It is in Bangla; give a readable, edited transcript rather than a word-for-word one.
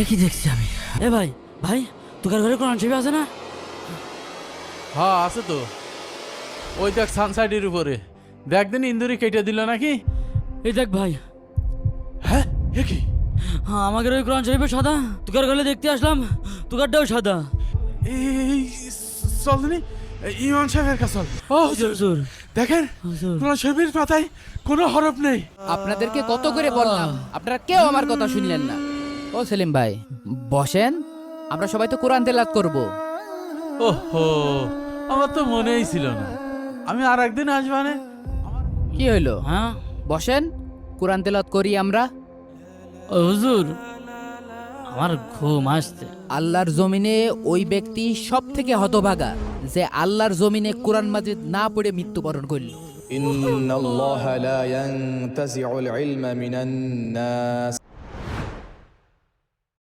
একই দেখছি আমি। এ ভাই ভাই, তোকার ঘরে কোরআন শরীফ আছে না? হ্যাঁ আছে তো, ওই দেখ সানসাইডের উপরে, দেখ দিন ইন্দুরি কেটে দিল নাকি। এই দেখ ভাই, হ্যাঁ এ কি? হ্যাঁ আমাদের ওই কোরআন শরীফের সাদা, তোকার ঘরে দেখতে আসলাম, তোকারটাও সাদা। এই চল দিনি ইমাম সাহেবের কাছে চল। ও হুজুর, হুজুর, দেখেন হুজুর। কোরআন শরীফের পাতায় কোনো হরফ নেই। আপনাদেরকে কত করে বললাম, আপনারা কেউ আমার কথা শুনলেন না। ও সেলিম ভাই বসেন, আমরা সবাই তো কোরআন তেলাওয়াত করব। ওহো, আমার তো মনেই ছিল না, আমি আর একদিন আসবানে। কি হইলো? হ্যাঁ বসেন, কোরআন তেলাওয়াত করি আমরা। ও হুজুর, আমার ঘুম আসছে। আল্লাহর জমিনে ওই ব্যক্তি সব থেকে হতভাগা যে আল্লাহর জমিনে কোরআন মাজিদ না পড়ে মৃত্যুবরণ করল। إن الله لا ينتزع العلم من الناس